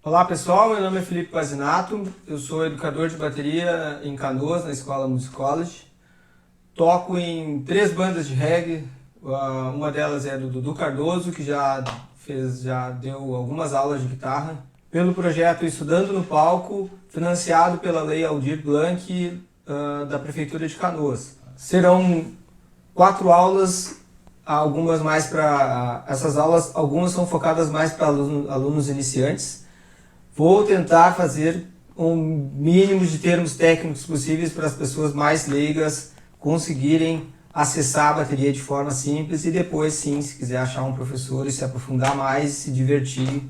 Olá pessoal, meu nome é Felipe Pazinato, eu sou educador de bateria em Canoas, na Escola Music College. Toco em 3 bandas de reggae, uma delas é do Dudu Cardoso, que já deu algumas aulas de guitarra, pelo projeto Estudando no Palco, financiado pela Lei Aldir Blanc da Prefeitura de Canoas. Serão 4 aulas, essas aulas, algumas são focadas mais para alunos iniciantes. Vou tentar fazer um mínimo de termos técnicos possíveis para as pessoas mais leigas conseguirem acessar a bateria de forma simples e depois, sim, se quiser achar um professor e se aprofundar mais, se divertir,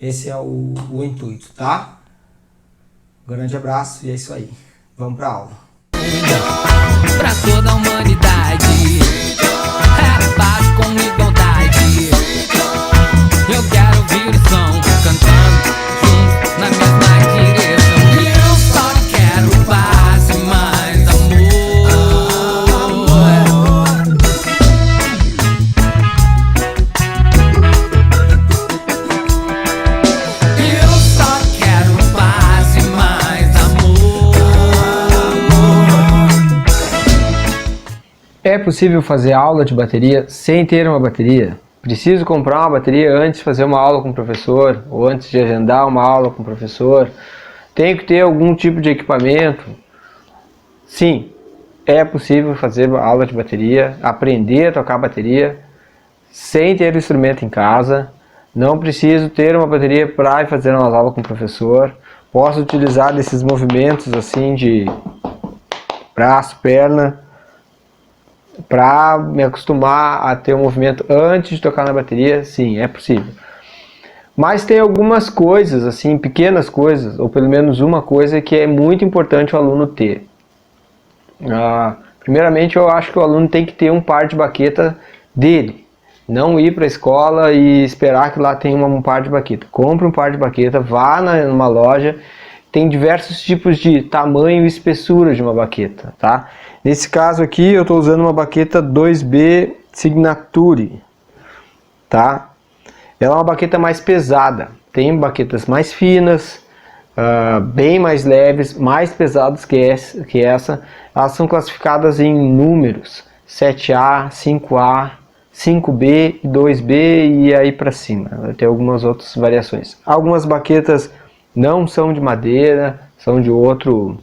esse é o intuito, tá? Um grande abraço e é isso aí. Vamos para a aula. Pra toda a humanidade, é paz com igualdade. Eu quero ouvir o som cantando junto na mesma direção. Eu só quero paz e mais amor. Eu só quero paz e mais amor. É possível fazer aula de bateria sem ter uma bateria? Preciso comprar uma bateria antes de fazer uma aula com o professor? Ou antes de agendar uma aula com o professor? Tenho que ter algum tipo de equipamento? Sim, é possível fazer aula de bateria, aprender a tocar bateria sem ter o instrumento em casa. Não preciso ter uma bateria para fazer uma aula com o professor. Posso utilizar desses movimentos assim de braço, perna, para me acostumar a ter um movimento antes de tocar na bateria. Sim, é possível. Mas tem algumas coisas, assim, pequenas coisas, ou pelo menos uma coisa que é muito importante o aluno ter. Primeiramente, eu acho que o aluno tem que ter um par de baqueta dele. Não ir para a escola e esperar que lá tenha um par de baqueta. Compre um par de baqueta, vá numa loja. Tem diversos tipos de tamanho e espessura de uma baqueta, tá? Nesse caso aqui eu estou usando uma baqueta 2B Signature, tá? Ela é uma baqueta mais pesada. Tem baquetas mais finas, bem mais leves, mais pesadas que essa. Elas são classificadas em números: 7A, 5A, 5B, 2B e aí para cima. Tem algumas outras variações. Algumas baquetas não são de madeira, são de um outro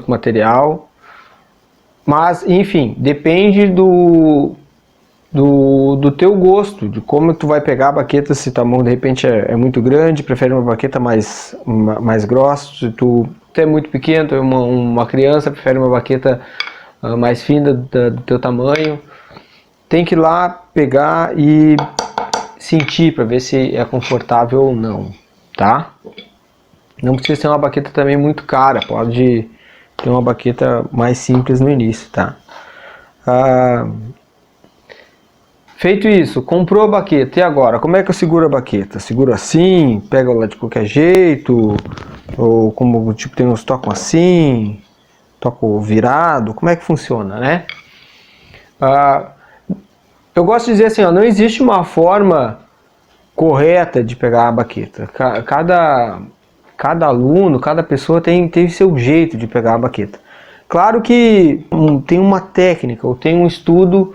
material, mas enfim, depende do teu gosto, de como tu vai pegar a baqueta. Se tua mão de repente é muito grande, prefere uma baqueta mais grossa. Se tu é muito pequeno, tu é uma criança, prefere uma baqueta mais fina do teu tamanho. Tem que ir lá pegar e sentir para ver se é confortável ou não, tá? Não precisa ser uma baqueta também muito cara, pode ter uma baqueta mais simples no início, tá? Feito isso, comprou a baqueta, e agora? Como é que eu seguro a baqueta? Seguro assim, pego ela de qualquer jeito, ou como tipo tem uns tocam assim, toco virado, como é que funciona, né? Eu gosto de dizer assim, ó, não existe uma forma correta de pegar a baqueta. Cada aluno, cada pessoa tem seu jeito de pegar a baqueta. Claro que tem uma técnica, ou tem um estudo,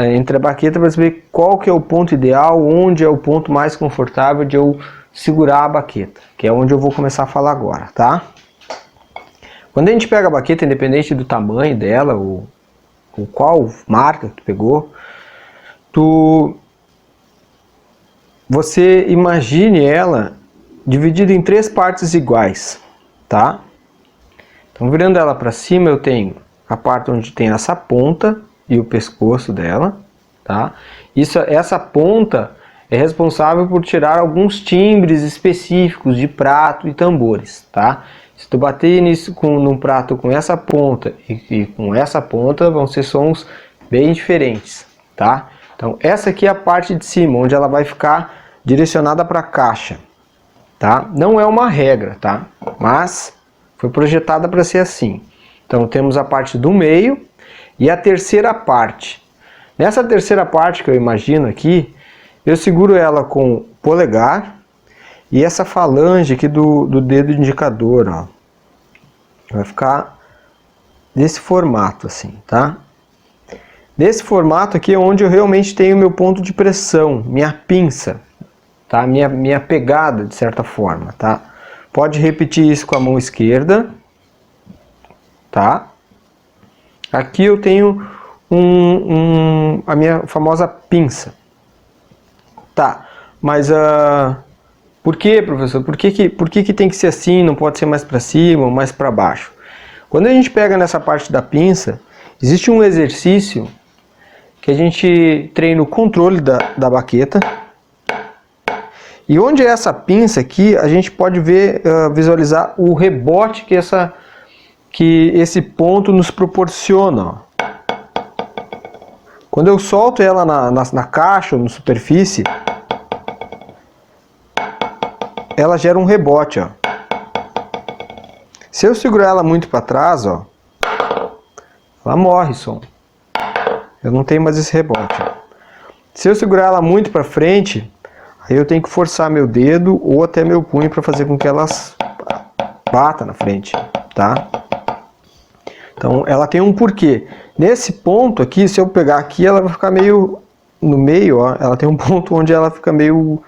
entre a baqueta para saber qual que é o ponto ideal, onde é o ponto mais confortável de eu segurar a baqueta, que é onde eu vou começar a falar agora, tá? Quando a gente pega a baqueta, independente do tamanho dela, ou qual marca que tu pegou, você imagine ela dividida em 3 partes iguais, tá? Então, virando ela para cima, eu tenho a parte onde tem essa ponta e o pescoço dela, tá? Essa ponta é responsável por tirar alguns timbres específicos de prato e tambores, tá? Se tu bater num prato com essa ponta e com essa ponta, vão ser sons bem diferentes, tá? Então, essa aqui é a parte de cima, onde ela vai ficar direcionada para a caixa, tá? Não é uma regra, tá? Mas foi projetada para ser assim. Então, temos a parte do meio e a terceira parte. Nessa terceira parte que eu imagino aqui, eu seguro ela com o polegar e essa falange aqui do dedo indicador, ó. Vai ficar desse formato assim, tá? Nesse formato aqui é onde eu realmente tenho meu ponto de pressão, minha pinça, tá? Minha pegada, de certa forma, tá? Pode repetir isso com a mão esquerda, tá? Aqui eu tenho a minha famosa pinça. Tá, mas por que, professor? Por que tem que ser assim, não pode ser mais para cima ou mais para baixo? Quando a gente pega nessa parte da pinça, existe um exercício que a gente treina o controle da baqueta. E onde é essa pinça aqui, a gente pode ver, visualizar o rebote que esse ponto nos proporciona, ó. Quando eu solto ela na caixa ou na superfície, ela gera um rebote, ó. Se eu segurar ela muito para trás, ó, ela morre, som. Eu não tenho mais esse rebote, ó. Se eu segurar ela muito para frente, aí eu tenho que forçar meu dedo ou até meu punho para fazer com que elas bata na frente, tá? Então ela tem um porquê. Nesse ponto aqui, se eu pegar aqui, ela vai ficar meio no meio, ó. Ela tem um ponto onde ela fica meio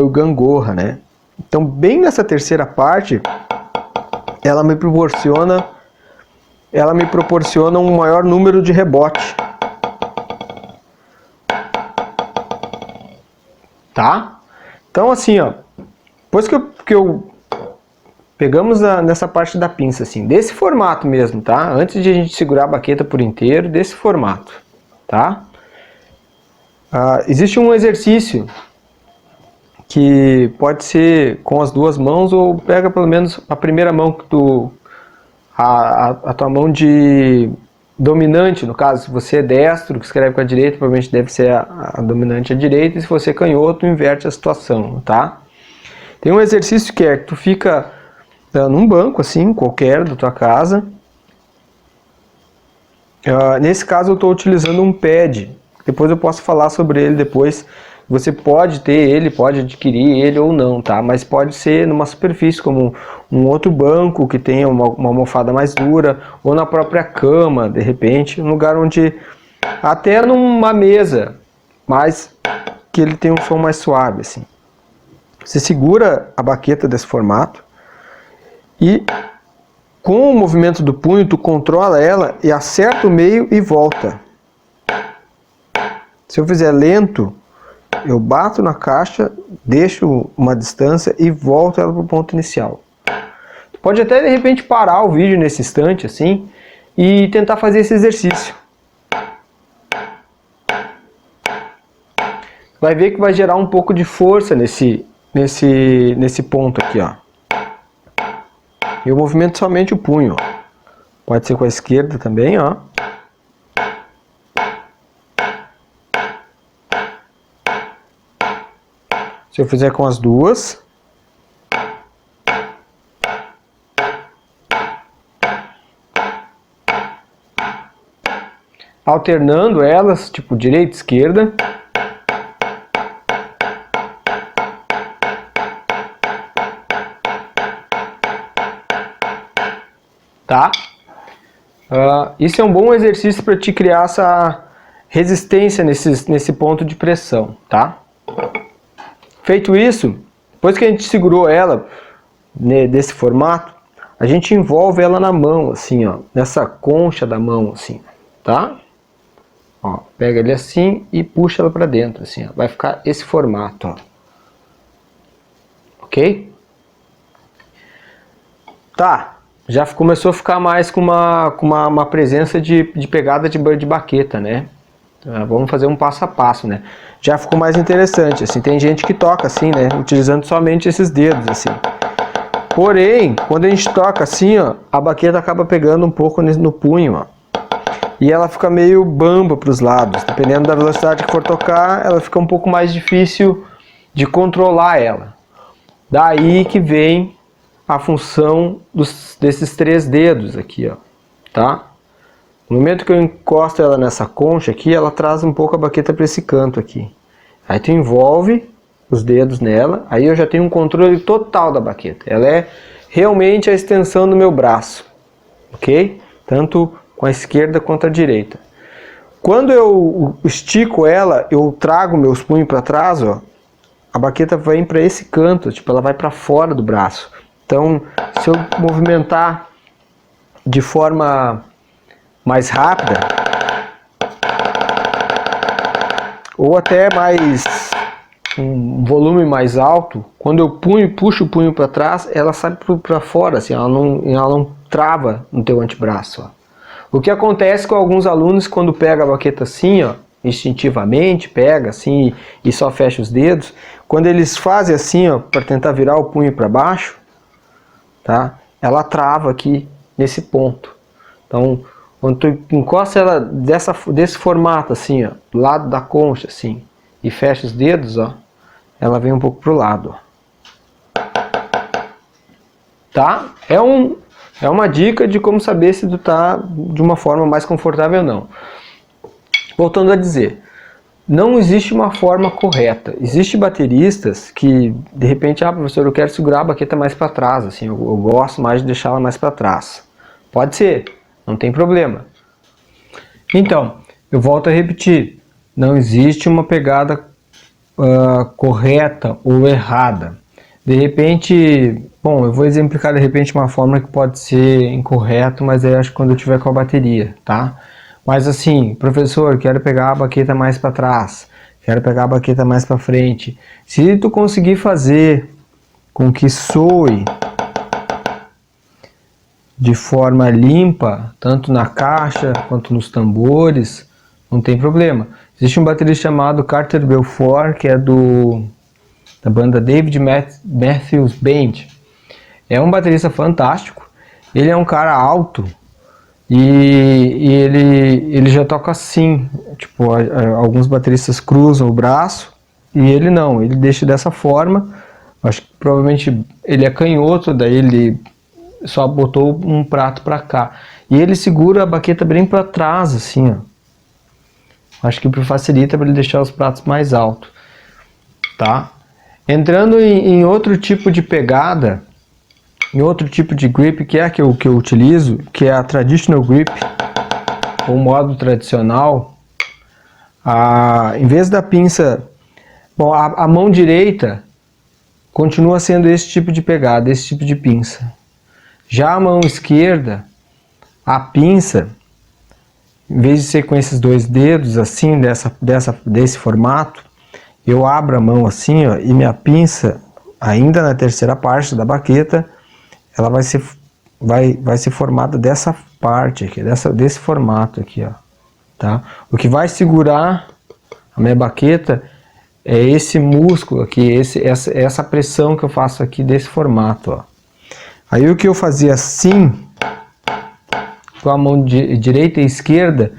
gangorra, né? Então bem nessa terceira parte, ela me proporciona um maior número de rebote, tá? Então assim, ó, depois que eu pegamos nessa parte da pinça, assim, desse formato mesmo, tá? Antes de a gente segurar a baqueta por inteiro, desse formato, tá? Existe um exercício que pode ser com as duas mãos ou pega pelo menos a primeira mão a tua mão de dominante, no caso, se você é destro, que escreve com a direita, provavelmente deve ser a dominante à direita, e se você é canhoto, inverte a situação, tá? Tem um exercício que é que tu fica num banco, assim, qualquer da tua casa. Nesse caso eu estou utilizando um pad, depois eu posso falar sobre ele depois. Você pode ter ele, pode adquirir ele ou não, tá? Mas pode ser numa superfície como um outro banco que tenha uma almofada mais dura, ou na própria cama, de repente, um lugar onde, até numa mesa, mas que ele tem um som mais suave, assim. Você segura a baqueta desse formato e com o movimento do punho tu controla ela e acerta o meio e volta. Se eu fizer lento, eu bato na caixa, deixo uma distância e volto ela para o ponto inicial. Tu pode até de repente parar o vídeo nesse instante assim e tentar fazer esse exercício. Vai ver que vai gerar um pouco de força nesse ponto aqui, ó. Eu movimento somente o punho, ó. Pode ser com a esquerda também, ó. Se eu fizer com as duas, alternando elas, tipo direita e esquerda. Tá? Isso é um bom exercício para te criar essa resistência nesse ponto de pressão, tá? Feito isso, depois que a gente segurou ela desse formato, a gente envolve ela na mão, assim, ó, nessa concha da mão, assim, tá? Ó, pega ele assim e puxa ela para dentro, assim, ó, vai ficar esse formato, ó. Ok? Tá, já começou a ficar mais com uma presença de pegada de baqueta, né? Vamos fazer um passo a passo, né? Já ficou mais interessante, assim, tem gente que toca assim, né? Utilizando somente esses dedos, assim. Porém, quando a gente toca assim, ó, a baqueta acaba pegando um pouco no punho, ó. E ela fica meio bamba para os lados. Dependendo da velocidade que for tocar, ela fica um pouco mais difícil de controlar ela. Daí que vem a função desses três dedos aqui, ó, tá? No momento que eu encosto ela nessa concha aqui, ela traz um pouco a baqueta para esse canto aqui. Aí tu envolve os dedos nela, aí eu já tenho um controle total da baqueta. Ela é realmente a extensão do meu braço, ok? Tanto com a esquerda quanto a direita. Quando eu estico ela, eu trago meus punhos para trás, ó, a baqueta vem para esse canto, tipo, ela vai para fora do braço. Então, se eu movimentar de forma mais rápida, ou até mais um volume mais alto, quando eu puxo o punho para trás, ela sai para fora, assim, ela não trava no teu antebraço. Ó. O que acontece com alguns alunos quando pega a baqueta assim, ó, instintivamente, pega assim e só fecha os dedos, quando eles fazem assim, ó, para tentar virar o punho para baixo, tá? Ela trava aqui nesse ponto. Então, quando tu encosta ela desse formato assim, ó, do lado da concha assim, e fecha os dedos, ó, ela vem um pouco pro lado, ó. Tá? É uma dica de como saber se tu tá de uma forma mais confortável ou não. Voltando a dizer, não existe uma forma correta. Existem bateristas que, de repente, professor, eu quero segurar a baqueta mais para trás, assim, eu gosto mais de deixá-la mais para trás. Pode ser, não tem problema. Então, eu volto a repetir, não existe uma pegada correta ou errada. De repente, bom, eu vou exemplificar de repente uma forma que pode ser incorreto, mas aí acho que quando eu tiver com a bateria, tá? Mas assim, professor, quero pegar a baqueta mais para trás, quero pegar a baqueta mais para frente. Se tu conseguir fazer com que soe de forma limpa, tanto na caixa quanto nos tambores, não tem problema. Existe um baterista chamado Carter Belfort, que é da banda David Matthews Band. É um baterista fantástico. Ele é um cara alto e ele já toca assim. Tipo, alguns bateristas cruzam o braço e ele não. Ele deixa dessa forma. Acho que provavelmente ele é canhoto, daí ele só botou um prato para cá. E ele segura a baqueta bem para trás, assim, ó. Acho que facilita para ele deixar os pratos mais altos, tá? Entrando em outro tipo de pegada, em outro tipo de grip, que é que eu utilizo, que é a traditional grip, ou modo tradicional, em vez da pinça, bom, a mão direita continua sendo esse tipo de pegada, esse tipo de pinça. Já a mão esquerda, a pinça, em vez de ser com esses dois dedos, assim, desse formato, eu abro a mão assim, ó, e minha pinça, ainda na terceira parte da baqueta, ela vai ser formada dessa parte aqui, desse formato aqui, ó, tá? O que vai segurar a minha baqueta é esse músculo aqui, essa pressão que eu faço aqui desse formato, ó. Aí o que eu fazia assim, com a mão direita e esquerda,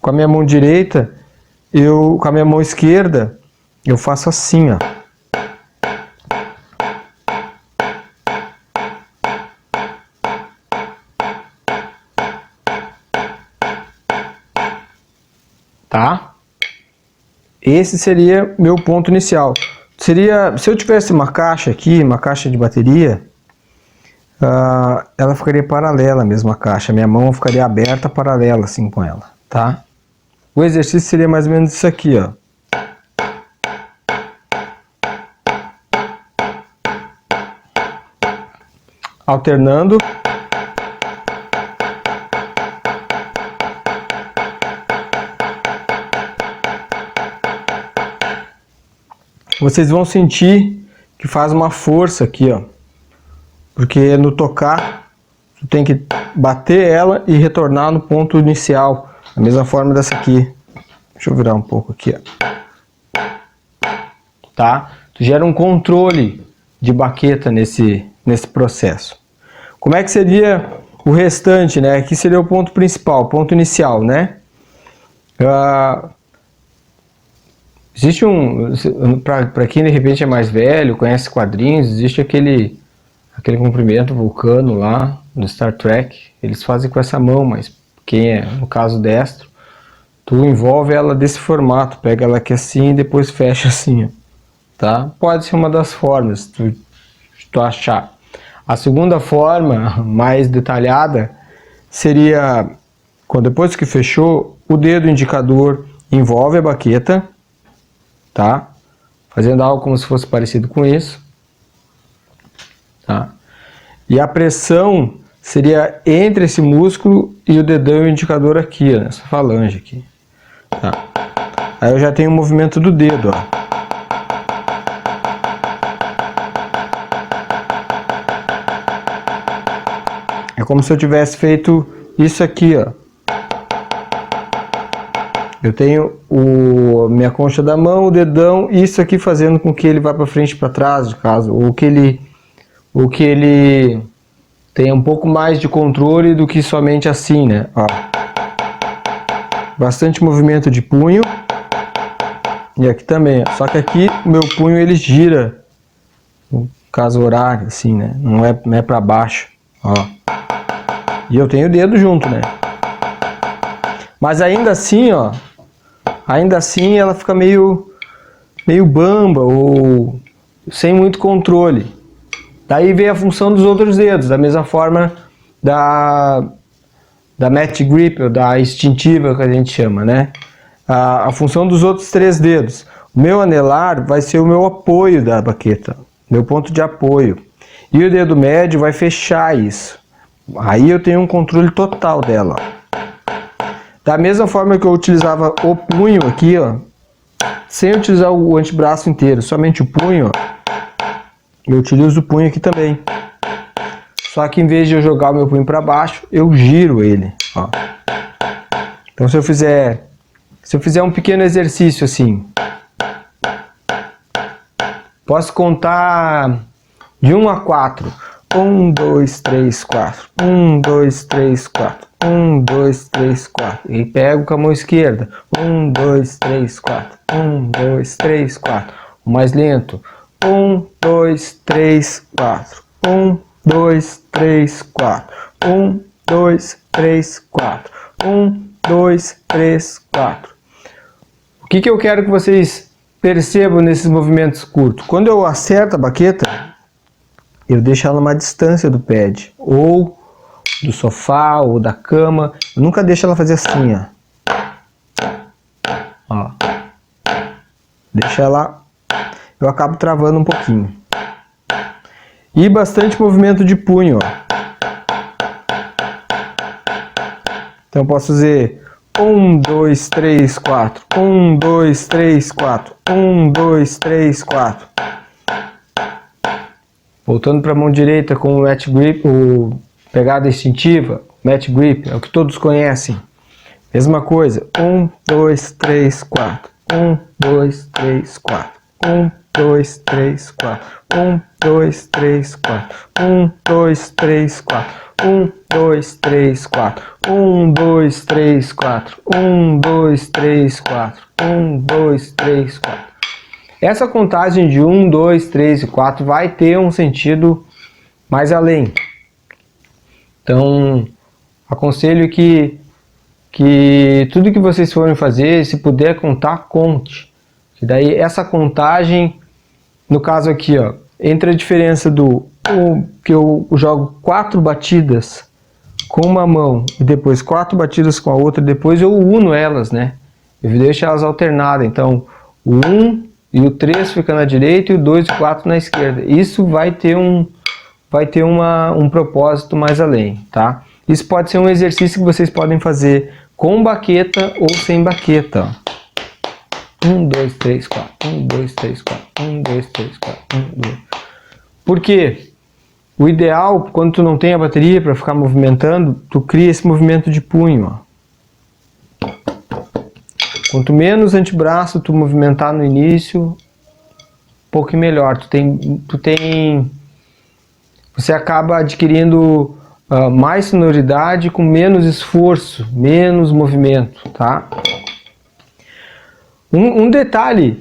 com a minha mão direita, com a minha mão esquerda, eu faço assim, ó. Tá? Esse seria meu ponto inicial. Seria, se eu tivesse uma caixa aqui, uma caixa de bateria, ela ficaria paralela mesmo a caixa. Minha mão ficaria aberta paralela assim com ela, tá? O exercício seria mais ou menos isso aqui, ó. Alternando. Vocês vão sentir que faz uma força aqui, ó. Porque no tocar, tu tem que bater ela e retornar no ponto inicial. Da mesma forma dessa aqui. Deixa eu virar um pouco aqui, ó. Tá? Tu gera um controle de baqueta nesse processo. Como é que seria o restante, né? Aqui seria o ponto principal, o ponto inicial, né? Existe para quem de repente é mais velho, conhece quadrinhos, existe aquele comprimento Vulcano lá no Star Trek. Eles fazem com essa mão mais quem é, no caso destro, tu envolve ela desse formato, pega ela aqui assim e depois fecha assim, ó, tá? Pode ser uma das formas, se tu achar. A segunda forma, mais detalhada, seria, depois que fechou, o dedo indicador envolve a baqueta, tá? Fazendo algo como se fosse parecido com isso, tá? E a pressão seria entre esse músculo e o dedão e o indicador aqui, ó, nessa falange aqui, tá? Aí eu já tenho o movimento do dedo, ó. É como se eu tivesse feito isso aqui, ó. Eu tenho minha concha da mão, o dedão, isso aqui fazendo com que ele vá para frente e para trás, de caso, ou que ele tenha um pouco mais de controle do que somente assim, né? Ó. Bastante movimento de punho. E aqui também, ó. Só que aqui o meu punho ele gira, no caso horário, assim, né? Não é para baixo, ó. E eu tenho o dedo junto, né? Mas ainda assim, ó, ainda assim ela fica meio bamba ou sem muito controle. Daí vem a função dos outros dedos, da mesma forma da match grip, ou da instintiva que a gente chama, né? A função dos outros 3 dedos. O meu anelar vai ser o meu apoio da baqueta, meu ponto de apoio. E o dedo médio vai fechar isso. Aí eu tenho um controle total dela. Da mesma forma que eu utilizava o punho aqui, ó, sem utilizar o antebraço inteiro, somente o punho, ó, eu utilizo o punho aqui também. Só que em vez de eu jogar o meu punho para baixo, eu giro ele, ó. Então se eu fizer um pequeno exercício assim, posso contar de 1 a 4. 1, 2, 3, 4. 1, 2, 3, 4. 1, 2, 3, 4. E pego com a mão esquerda. 1, 2, 3, 4. 1, 2, 3, 4. O mais lento. 1, 2, 3, 4. 1, 2, 3, 4. 1, 2, 3, 4. 1, 2, 3, 4. O que eu quero que vocês percebam nesses movimentos curtos? Quando eu acerto a baqueta, eu deixo ela numa distância do pad, ou do sofá, ou da cama. Eu nunca deixo ela fazer assim, ó. Deixa ela... Eu acabo travando um pouquinho. E bastante movimento de punho, ó. Então eu posso fazer 1, 2, 3, 4. 1, 2, 3, 4. 1, 2, 3, 4. Voltando para a mão direita com o match grip, o pegada instintiva, match grip, é o que todos conhecem. Mesma coisa. 1, 2, 3, 4. 1, 2, 3, 4. 1, 2, 3, 4. 1, 2, 3, 4. 1, 2, 3, 4. 1, 2, 3, 4. 1, 2, 3, 4. 1, 2, 3, 4. 1, 2, 3, 4. Essa contagem de 1, 2, 3 e 4 vai ter um sentido mais além. Então, aconselho que tudo que vocês forem fazer, se puder contar, conte. Que daí essa contagem, no caso aqui, ó, entre a diferença que eu jogo 4 batidas com uma mão e depois 4 batidas com a outra, depois eu uno elas, né? Eu deixo elas alternadas. Então, o 1 e o 3 fica na direita e o 2 e o 4 na esquerda. Isso vai ter um propósito mais além, tá? Isso pode ser um exercício que vocês podem fazer com baqueta ou sem baqueta. 1, 2, 3, 4. 1, 2, 3, 4. 1, 2, 3, 4. 1, 2. Por quê? O ideal, quando tu não tem a bateria para ficar movimentando, tu cria esse movimento de punho, ó. Quanto menos antebraço tu movimentar no início, um pouco melhor. Você acaba adquirindo mais sonoridade com menos esforço, menos movimento, tá? Um detalhe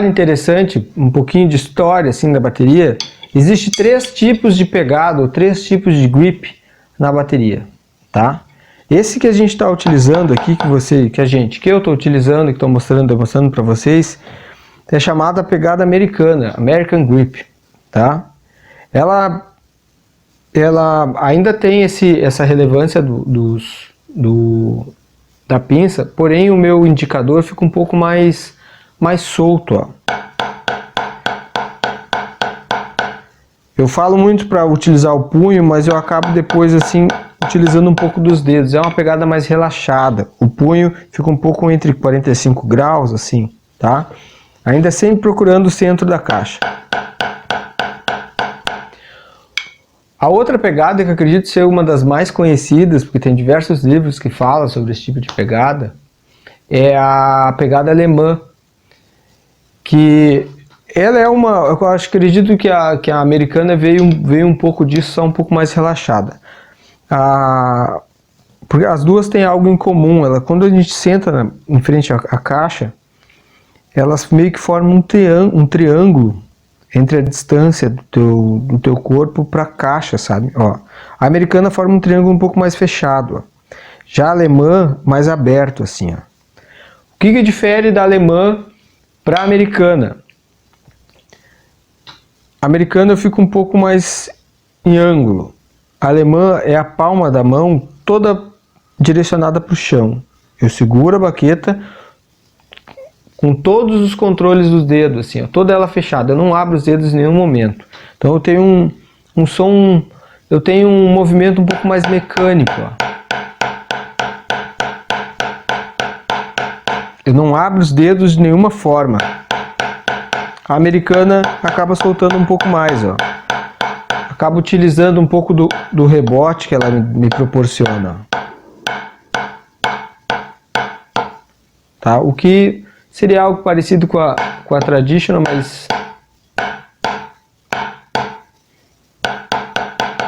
interessante, um pouquinho de história assim da bateria. Existe 3 tipos de pegada ou 3 tipos de grip na bateria, tá? Esse que a gente está utilizando aqui, que eu estou utilizando, que estou mostrando para vocês, é chamada pegada americana, American Grip, tá? Ela ainda tem essa relevância da pinça, porém o meu indicador fica um pouco mais solto, ó. Eu falo muito para utilizar o punho, mas eu acabo depois assim utilizando um pouco dos dedos. É uma pegada mais relaxada. O punho fica um pouco entre 45 graus, assim, tá? Ainda sempre procurando o centro da caixa. A outra pegada, que eu acredito ser uma das mais conhecidas, porque tem diversos livros que falam sobre esse tipo de pegada, é a pegada alemã, que ela é eu acredito que a americana veio um pouco disso, só um pouco mais relaxada. Porque as duas têm algo em comum. Quando a gente senta em frente à caixa, elas meio que formam um triângulo entre a distância do teu corpo para a caixa, sabe? Ó, a americana forma um triângulo um pouco mais fechado, ó. Já a alemã, mais aberto, assim, ó. O que difere da alemã para a americana? A americana eu fico um pouco mais em ângulo. A alemã é a palma da mão toda direcionada para o chão. Eu seguro a baqueta com todos os controles dos dedos, assim, ó, toda ela fechada. Eu não abro os dedos em nenhum momento. Então eu tenho um som, eu tenho um movimento um pouco mais mecânico, ó. Eu não abro os dedos de nenhuma forma. A americana acaba soltando um pouco mais, ó. Acaba utilizando um pouco do rebote que ela me proporciona. Tá? O que seria algo parecido com a traditional, mas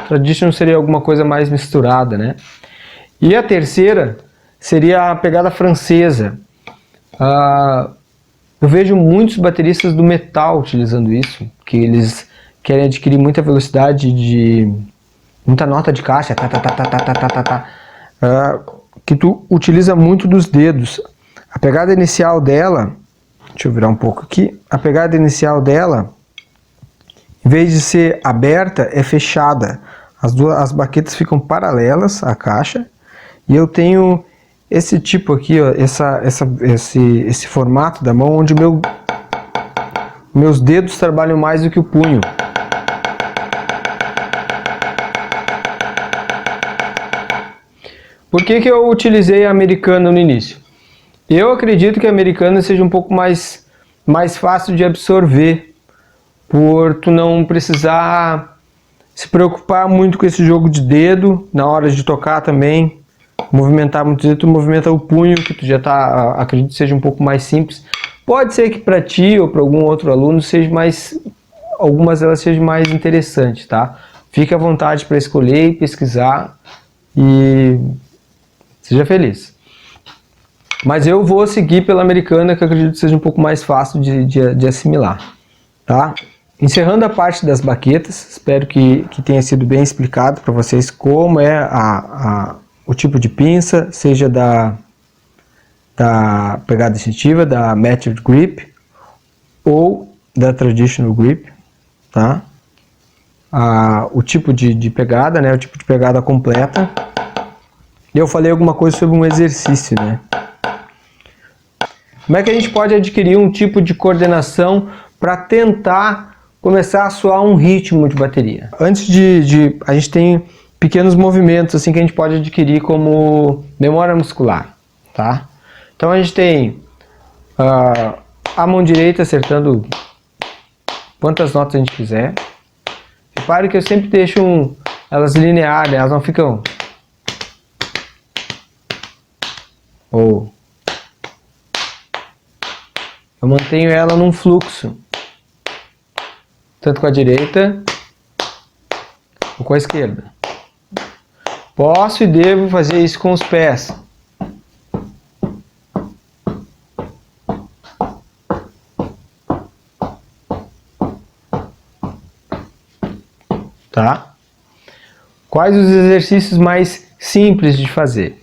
traditional seria alguma coisa mais misturada, né? E a terceira seria a pegada francesa. Eu vejo muitos bateristas do metal utilizando isso, que eles querem adquirir muita velocidade muita nota de caixa, que tu utiliza muito dos dedos. A pegada inicial dela, deixa eu virar um pouco aqui, a pegada inicial dela, em vez de ser aberta, é fechada. As baquetas ficam paralelas à caixa, e eu tenho esse tipo aqui, ó, esse formato da mão, onde meus dedos trabalham mais do que o punho. Por que eu utilizei a americana no início? Eu acredito que a americana seja um pouco mais fácil de absorver, por tu não precisar se preocupar muito com esse jogo de dedo, na hora de tocar também, movimentar muito dedo, tu movimenta o punho, que tu já tá, acredito que seja um pouco mais simples. Pode ser que para ti ou para algum outro aluno algumas delas sejam mais interessantes, tá? Fique à vontade para escolher e pesquisar e seja feliz. Mas eu vou seguir pela americana, que eu acredito que seja um pouco mais fácil de assimilar, tá? Encerrando a parte das baquetas, espero que tenha sido bem explicado para vocês como é o tipo de pinça, seja da pegada instintiva, da Method Grip ou da Traditional Grip, tá? O tipo de pegada, né? O tipo de pegada completa. E eu falei alguma coisa sobre um exercício, né? Como é que a gente pode adquirir um tipo de coordenação para tentar começar a soar um ritmo de bateria? Antes a gente tem pequenos movimentos assim que a gente pode adquirir como memória muscular, tá? Então a gente tem a mão direita acertando quantas notas a gente quiser. Repare que eu sempre deixo elas lineares, elas não ficam eu mantenho ela num fluxo, tanto com a direita ou com a esquerda. Posso e devo fazer isso com os pés. Tá? Quais os exercícios mais simples de fazer?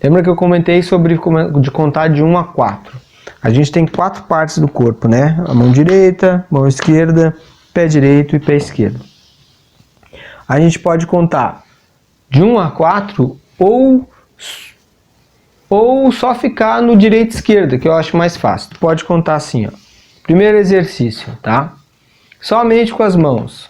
Lembra que eu comentei sobre de contar de 1 a 4. A gente tem 4 partes do corpo, né? A mão direita, mão esquerda, pé direito e pé esquerdo. A gente pode contar de 1 a 4 ou só ficar no direita e esquerda, que eu acho mais fácil. Tu pode contar assim, ó. Primeiro exercício, tá? Somente com as mãos.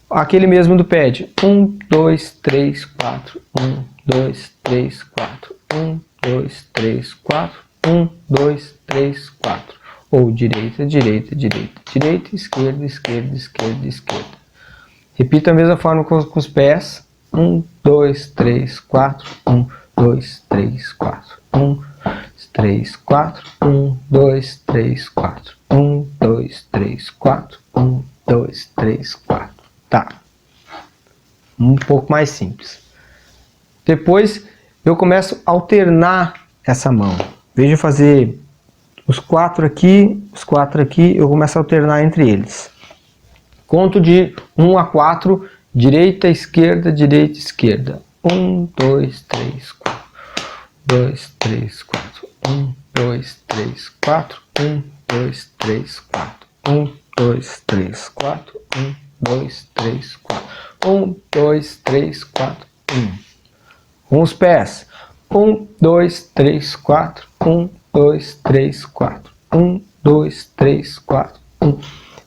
Aquele mesmo do pad. 1, 2, 3, 4. 1, 2, 3, 4. 1, 2, 3, 4. 1, 2, 3, 4. Ou direita, direita, direita. Direita, esquerda, esquerda, esquerda, esquerda. Repita a mesma forma com os pés. 1, 2, 3, 4. 1, 2, 3, 4. 1, 3, 4. 1, 2, 3, 4. 1, 2, 3, 4. 1, 2, 3, 4. Tá. Um pouco mais simples. Depois eu começo a alternar essa mão. Veja fazer os 4 aqui, eu começo a alternar entre eles. Conto de 1 a 4, direita, esquerda, direita, esquerda. 1, 2, 3, 4. 2, 3, 4. 1, 2, 3, 4. 1, 2, 3, 4. 1, 2, 3, 4. 1, 2, 3, 4. 1, 2, 3, 4. 1. Com os pés. 1, 2, 3, 4. 1, 2, 3, 4. 1, 2, 3, 4. 1.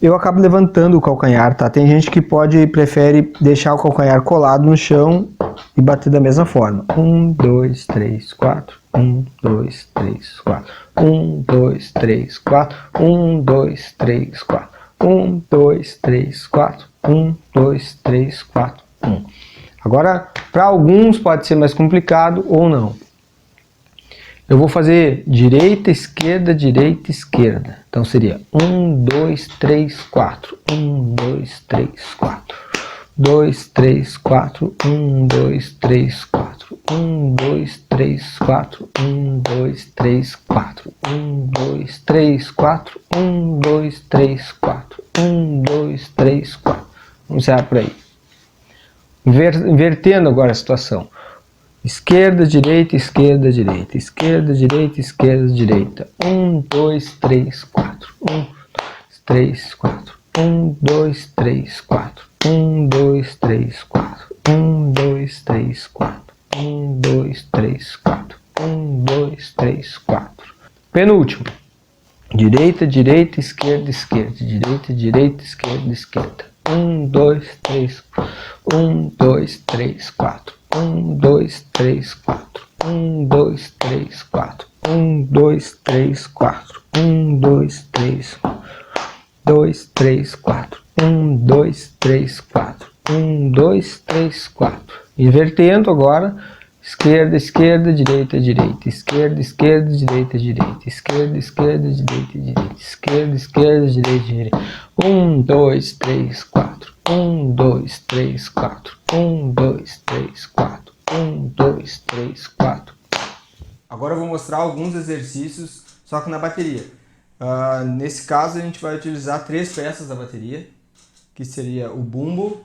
Eu acabo levantando o calcanhar, tá? Tem gente que prefere deixar o calcanhar colado no chão e bater da mesma forma. 1, 2, 3, 4. 1, 2, 3, 4. 1, 2, 3, 4. 1, 2, 3, 4. 1, 2, 3, 4. 1, 2, 3, 4. 1. Agora, para alguns pode ser mais complicado ou não. Eu vou fazer direita, esquerda, direita, esquerda. Então seria 1, 2, 3, 4. 1, 2, 3, 4. 2, 3, 4. 1, 2, 3, 4. 1, 2, 3, 4. 1, 2, 3, 4. 1, 2, 3, 4. 1, 2, 3, 4. 1, 2, 3, 4. Vamos encerrar por aí. Invertendo agora a situação. Esquerda, direita, esquerda, direita. Esquerda, direita, esquerda, direita. 1, 2, 3, 4. 1, 2, 3, 4. 1, 2, 3, 4. 1, 2, 3, 4. 1, 2, 3, 4. 1, 2, 3, 4. 1, 2, 3, 4. Penúltimo. Direita, direita, esquerda, esquerda. Direita, direita, esquerda, esquerda. 1, 2, 3, 1, 2, 3, 4. 1, 2, 3, 4. 1, 2, 3, 4. 1, 2, 3, 4. 1, 2, 3, 2, 3, 4. 1, 2, 3, 4. 1, 2, 3, 4. Invertendo agora. Esquerda, esquerda, direita, direita. Esquerda, esquerda, direita, direita. Esquerda, esquerda, direita, direita. Esquerda, esquerda, direita, direita. 1, 2, 3, 4. 1, 2, 3, 4. 1, 2, 3, 4. 1, 2, 3, 4. Agora eu vou mostrar alguns exercícios, só que na bateria. Nesse caso a gente vai utilizar 3 peças da bateria, que seria o bumbo,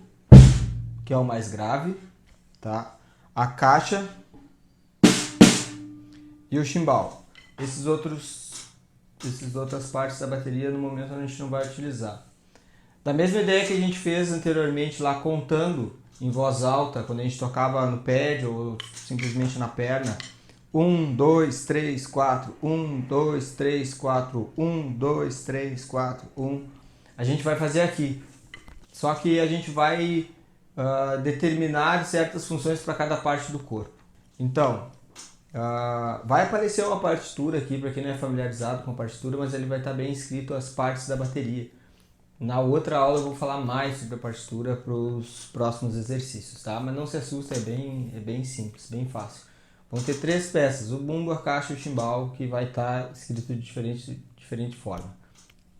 que é o mais grave, tá? A caixa e o chimbal. Essas outras partes da bateria no momento a gente não vai utilizar. Da mesma ideia que a gente fez anteriormente lá contando em voz alta, quando a gente tocava no pad ou simplesmente na perna. 1, 2, 3, 4, 1, 2, 3, 4, 1, 2, 3, 4, 1. A gente vai fazer aqui. Só que a gente vai determinar certas funções para cada parte do corpo. Então, vai aparecer uma partitura aqui, para quem não é familiarizado com a partitura, mas ele vai estar bem escrito as partes da bateria. Na outra aula eu vou falar mais sobre a partitura para os próximos exercícios, tá? Mas não se assusta, é bem simples, bem fácil. Vão ter 3 peças, o bumbo, a caixa e o chimbal, que vai estar escrito de diferente forma.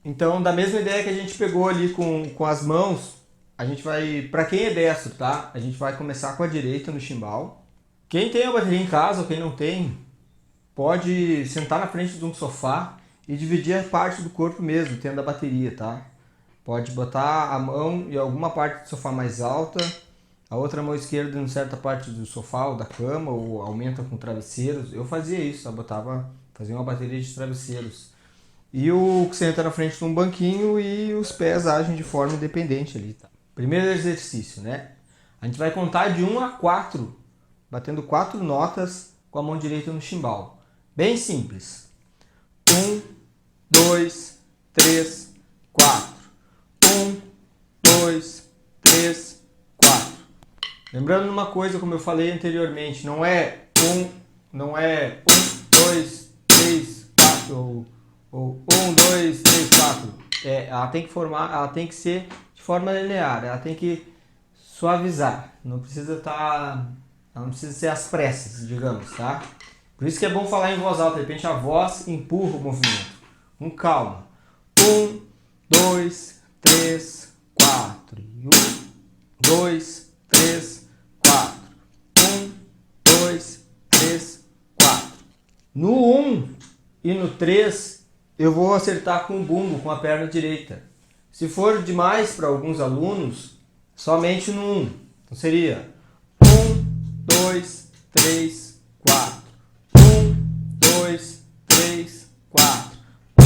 Então, da mesma ideia que a gente pegou ali com as mãos, a gente vai, para quem é destro, tá? A gente vai começar com a direita no chimbal. Quem tem a bateria em casa ou quem não tem, pode sentar na frente de um sofá e dividir a parte do corpo mesmo, tendo a bateria, tá? Pode botar a mão em alguma parte do sofá mais alta, a outra mão esquerda em certa parte do sofá ou da cama, ou aumenta com travesseiros. Eu fazia isso, eu fazia uma bateria de travesseiros. E o que senta na frente de um banquinho e os pés agem de forma independente ali. Tá? Primeiro exercício, né? A gente vai contar de 1 a 4, batendo 4 notas com a mão direita no chimbal. Bem simples. 1, 2, 3, 4. 1, 2, 3, 4. Lembrando uma coisa, como eu falei anteriormente, não é 1, 2, 3, 4 ou 1, 2, 3, 4. Ela tem que ser de forma linear, ela tem que suavizar, ela não precisa ser às pressas, digamos, tá? Por isso que é bom falar em voz alta, de repente a voz empurra o movimento. Com calma. 1, 2, 3, 4. 1, 2, 3, 4. 1, 2, 3, 4. No 1 e no 3, eu vou acertar com o bumbo, com a perna direita. Se for demais para alguns alunos, somente no 1. Então seria 1, 2, 3, 4. 1, 2, 3, 4. 1.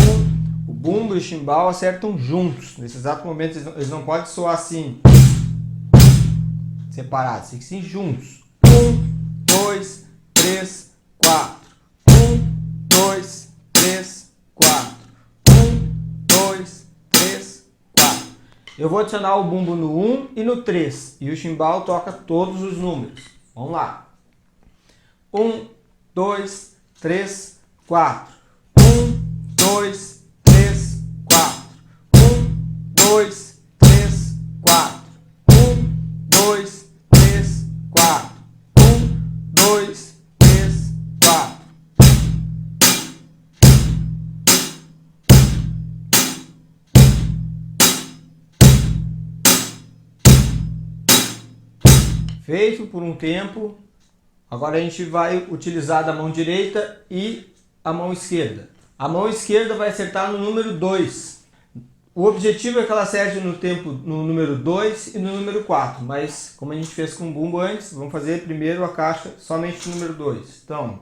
O bumbo e o chimbal acertam juntos. Nesse exato momento eles não podem soar assim, separados, tem que ser juntos. 1, 2, 3, 4. 1, 2, 3, 4. 1, 2, 3, 4. Eu vou adicionar o bumbo no 1 e no 3. E o chimbal toca todos os números. Vamos lá. 1, 2, 3, 4. 1, 2, 3, 4. 1, 2, 3, 4. 1, 2, 3, 4. 1, 2, 3, 4. Feito por um tempo. Agora a gente vai utilizar da mão direita e a mão esquerda. A mão esquerda vai acertar no número 2. O objetivo é que ela acerte no número 2 e no número 4. Mas como a gente fez com o bumbo antes, vamos fazer primeiro a caixa somente no número 2. Então,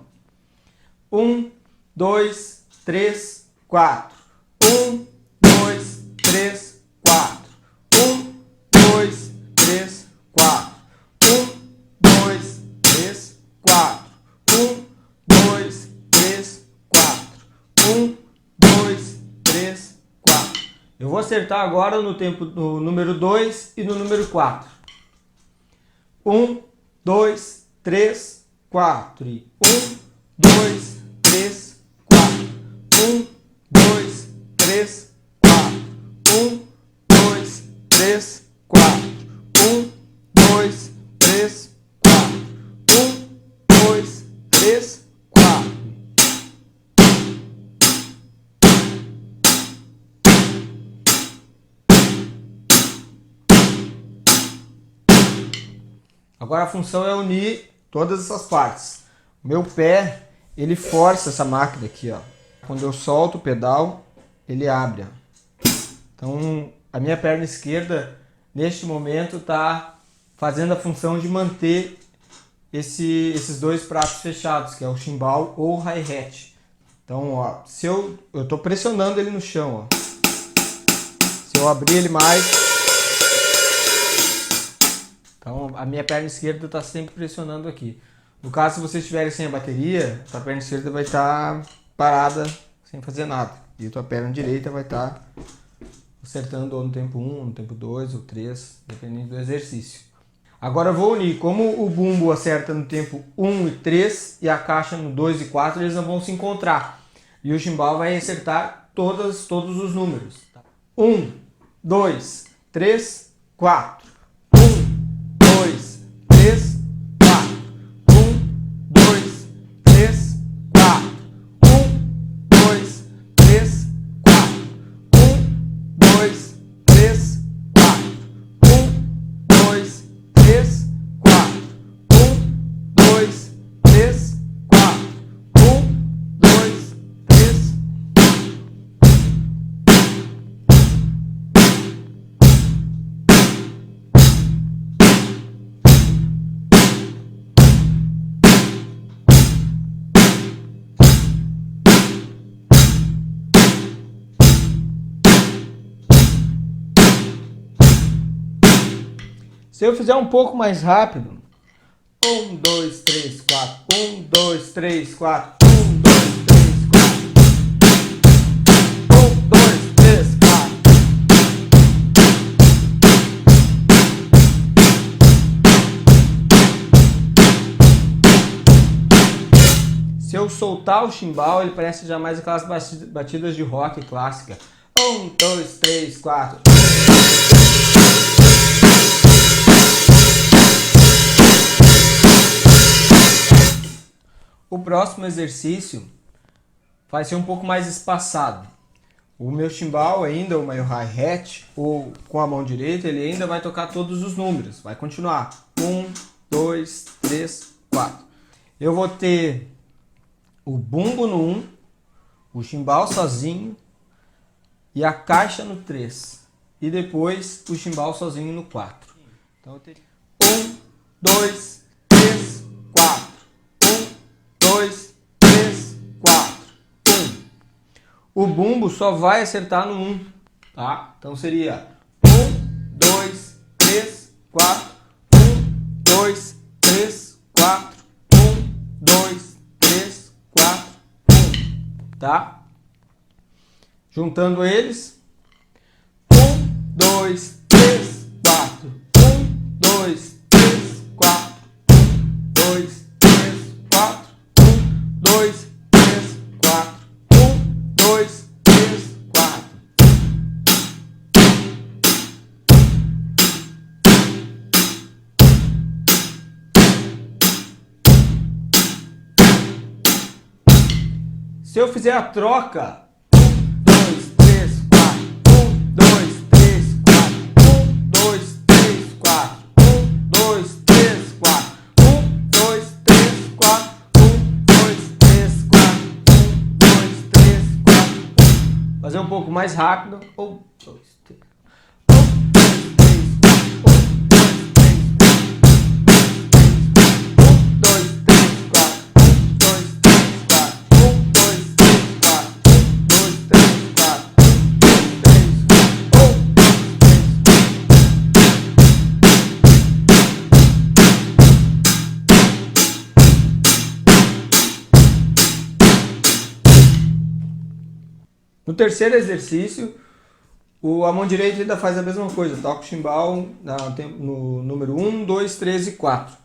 1, 2, 3, 4. 1, 2, 3, 4. 1, 2, 3, 4. 1, 2, 3, 4. 1, 2, 3, 4. 1, 2, 3, 4. Eu vou acertar agora no número 2 e no número 4. 1, 2, 3, 4. E 1, 2, 3, 4. 1, 2, 3, 4. 1, 2, 3, 4. 1, 2, 3, 4. 1, 2, 3, 4. Agora a função é unir todas essas partes. O meu pé, ele força essa máquina aqui, ó. Quando eu solto o pedal, ele abre, ó. Então, a minha perna esquerda, neste momento, está fazendo a função de manter esses dois pratos fechados, que é o chimbal ou o hi-hat. Então, ó, se eu estou pressionando ele no chão, ó. Se eu abrir ele mais, então a minha perna esquerda está sempre pressionando aqui. No caso, se vocês estiverem sem a bateria, a perna esquerda vai estar parada sem fazer nada. E a tua perna direita vai estar acertando ou no tempo 1, no tempo 2 ou 3, dependendo do exercício. Agora eu vou unir. Como o bumbo acerta no tempo 1 e 3 e a caixa no 2 e 4, eles não vão se encontrar. E o chimbal vai acertar todos os números. 1, 2, 3, 4. 1, 2, 3, 4. 1, 2, 3, 4. 1, 2, 3, 4. 1, 2, 3, 4. 1, 2, 3, 4. 1, 2, 3, 4. 1, 2, 3. Se eu fizer um pouco mais rápido, 1, 2, 3, 4, 1, 2, 3, 4, 1, 2, 3, 4, 1, 2, 3, 4. Se eu soltar o chimbal, ele parece já mais aquelas batidas de rock clássica. 1, 2, 3, 4. O próximo exercício vai ser um pouco mais espaçado. O meu chimbal ainda, o meu hi-hat, ou com a mão direita, ele ainda vai tocar todos os números. Vai continuar. 1, 2, 3, 4. Eu vou ter o bumbo no 1, o chimbal sozinho e a caixa no 3. E depois o chimbal sozinho no 4. Então eu teria 1, 2, 3, 4. 1, 2, 3, 4. 1. O bumbo só vai acertar no 1, tá? Então seria 1, 2, 3, 4. 1, 2, 3, 4. 1, 2, 3, 4. 1. Tá? Juntando eles. 1, 2, 3, 4. 1, 2, 3, 4. 1, 2, 3, 4. 1, 2, 3, 4. 1, 2, 3, 4. Se eu fizer a troca, 1, 2, 3, 4, 1, 2, 3, 4, 1, 2, 3, 4, 1, 2, 3, 4, 1, 2, 3, 4, 1, 2, 3, 4, 1, 2, 3, 4, 1. Fazer um pouco mais rápido. 1, 2, 3. 1, 2, 3, 4, 1, 2, 3, 4, 1, 2, 3, 4, 1, 2, 3, 4, 1, 2, 3, 4, 1, 2, 3, 4, 1, 2, 3, 4. No terceiro exercício, a mão direita ainda faz a mesma coisa, toca o chimbal no número 1, 2, 3 e 4.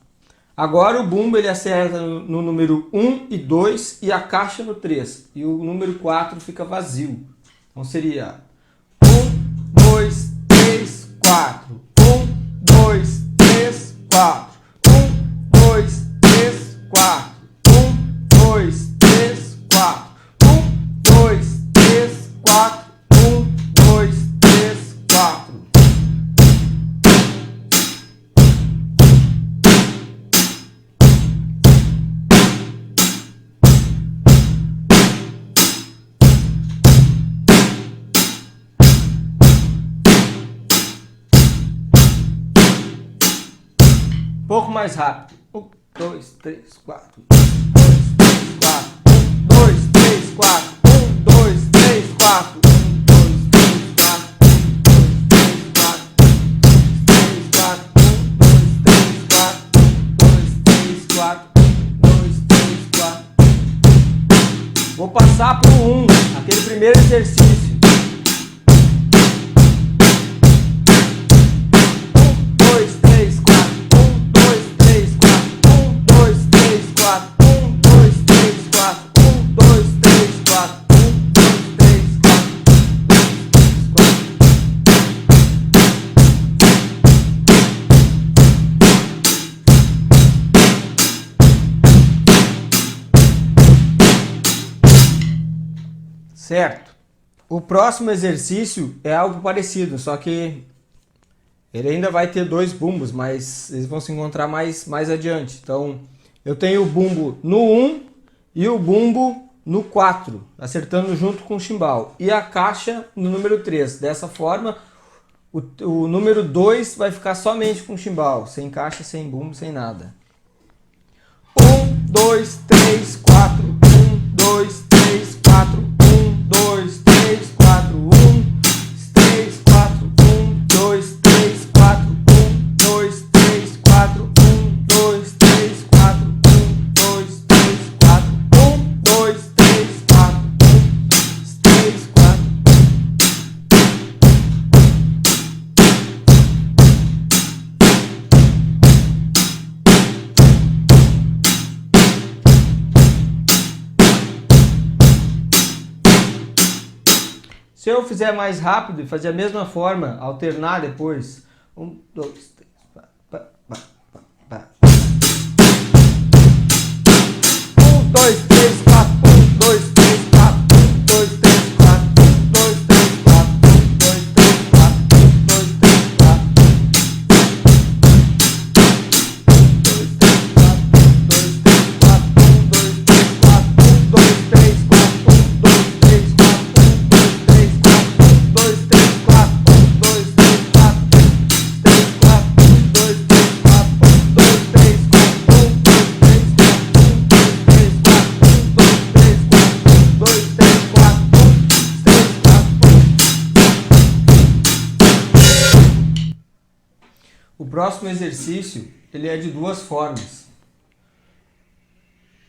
Agora o bumbo ele acerta no número 1 e 2 e a caixa no 3. E o número 4 fica vazio. Então seria 1, 2, 3, 4. 1, 2, 3, 4. 1, 2, 3, 4. 1, 2, 3, 4. 1, 2, 3, 4. 1, 2, 3, 4. Um pouco mais rápido. 1, 2, 3, 4. 1, 2, 3, 4. 1, 2, 3, 4. 1, 2, 3, 4. 1, 2, 3, 4. 3, 4. 1, 2, 3, 4. 1, 2, 3, 4. 1, 2, 3, 4. Vou passar pro 1, aquele primeiro exercício. 1, 2, 3, 4. 1, 2, 3, 4. 1, 2, 3, 4. 1, 2, 3, 4. 1, 2, 3, 4. 1, 2, 3, 4. Certo. O próximo exercício é algo parecido, só que ele ainda vai ter dois bumbos, mas eles vão se encontrar mais adiante. Então, eu tenho o bumbo no 1 e o bumbo no 4, acertando junto com o chimbal. E a caixa no número 3. Dessa forma, o número 2 vai ficar somente com o chimbal, sem caixa, sem bumbo, sem nada. 1, 2, 3, 4. 1, 2, 3, 4. 1, 2, 3, 4. 1, 3, 4. 1, 2, 3, 4. 1, 2, Se eu fizer mais rápido e fazer a mesma forma, alternar depois. 1, 2, 3, 4, pá, pá, pá, pá. 1, 2, 3, 4, 1, 2, 3, 4, 1, 2, 3, 4, 1, 2, 3, 4, 1, 2, 3, 4, 1, 2, 3, 4. O próximo exercício, ele é de duas formas.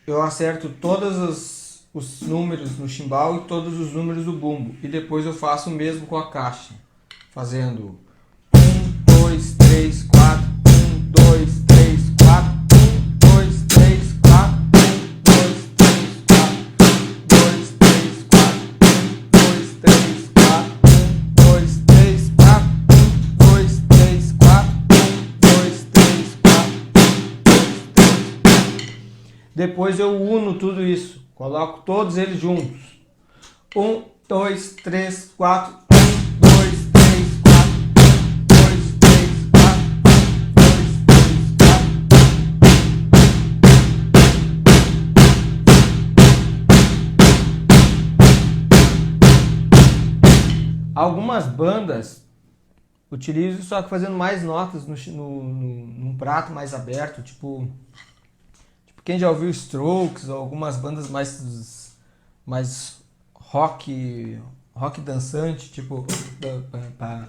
Eu acerto todos os números no chimbal e todos os números do bumbo. E depois eu faço o mesmo com a caixa. Fazendo 1, 2, 3, 4, 1, 2, 3, 4, 1, 2, 3, 4, 1, 2, 3, 4, 2, 3, 4, 1, 2, 3, 4, 1, 2, 3, 4, 1, 2, 3, 4, 1, 2, 3, 4, 1, 2, 3. Depois eu uno tudo isso. Coloco todos eles juntos. 1, 2, 3, 4, 1, 2, 3, 4, 1, 2, 3, 4, 1, 2, 3, 4. Algumas bandas utilizam só que fazendo mais notas num prato mais aberto, tipo quem já ouviu Strokes ou algumas bandas mais rock dançante, tipo tá?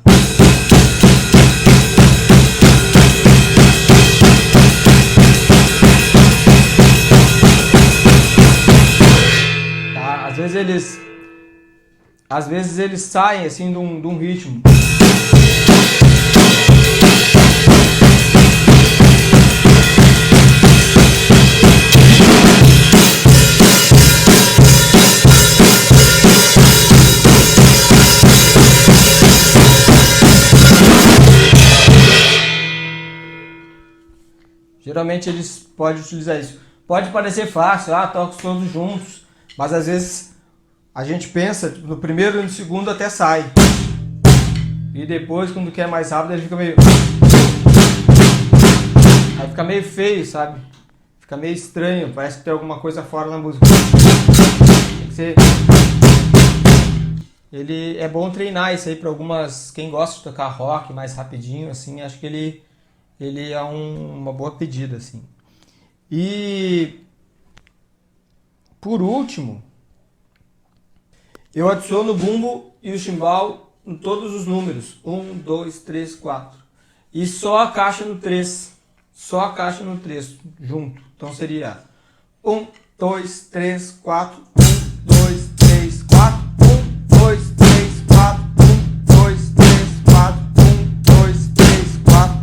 Às vezes eles saem assim de um ritmo. Geralmente eles podem utilizar isso. Pode parecer fácil, toco todos juntos, mas às vezes a gente pensa, no primeiro e no segundo até sai. E depois, quando quer mais rápido, ele fica meio... Aí fica meio feio, sabe? Fica meio estranho, parece que tem alguma coisa fora na música. Tem que ser... Ele é bom treinar isso aí para algumas... Quem gosta de tocar rock mais rapidinho, assim, acho que ele é uma boa pedida, assim. E por último, eu adiciono o bumbo e o chimbal em todos os números. 1, 2, 3, 4. E só a caixa no 3. Só a caixa no 3, junto. Então seria 1, 2, 3, 4, 1, 2, 3, 4, 1, 2, 3, 4, 1, 2, 3, 4, 1, 2, 3, 4, 1, 2, 3, 4.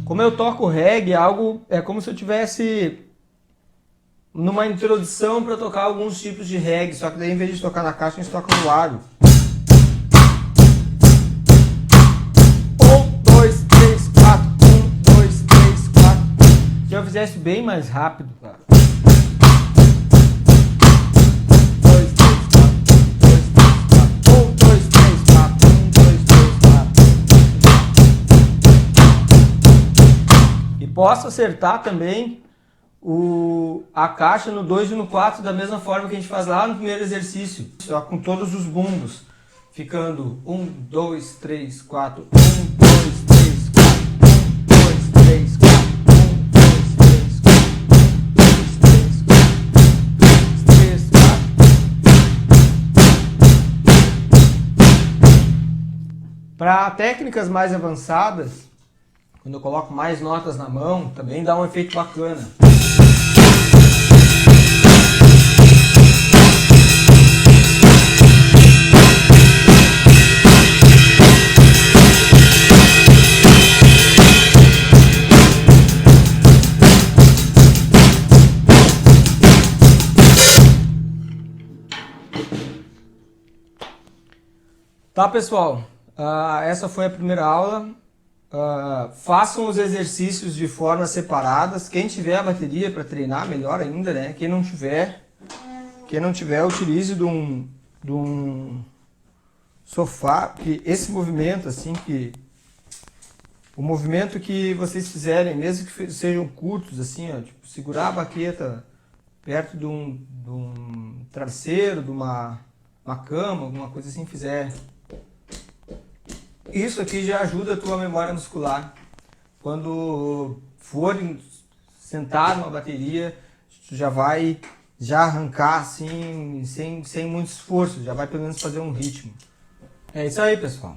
Como eu toco reggae, é como se eu tivesse numa introdução para tocar alguns tipos de reggae, só que daí em vez de tocar na caixa, a gente toca no aro. 1, 2, 3, 4, 1, 2, 3, 4. Se eu fizesse bem mais rápido, cara. 2, 3, 4, 1, 2, 3, 4, 1, 2, 3, 4. E posso acertar também a caixa no 2 e no 4 da mesma forma que a gente faz lá no primeiro exercício, só com todos os bumbos, ficando 1, 2, 3, 4, 1, 2, 3, 4, 1, 2, 3, 4, 1, 2, 3, 4, 1, 2, 3, 4, 3, 4. Para técnicas mais avançadas, quando eu coloco mais notas na mão, também dá um efeito bacana. Tá, pessoal, essa foi a primeira aula. Façam os exercícios de forma separadas. Quem tiver a bateria para treinar, melhor ainda, né? Quem não tiver, utilize de um sofá, que esse movimento, assim, o movimento que vocês fizerem, mesmo que sejam curtos, assim, ó, tipo, segurar a baqueta perto de um travesseiro, de uma cama, alguma coisa assim, fizer. Isso aqui já ajuda a tua memória muscular. Quando for sentar numa bateria, tu já vai arrancar assim, sem muito esforço, já vai pelo menos fazer um ritmo. É isso aí, pessoal.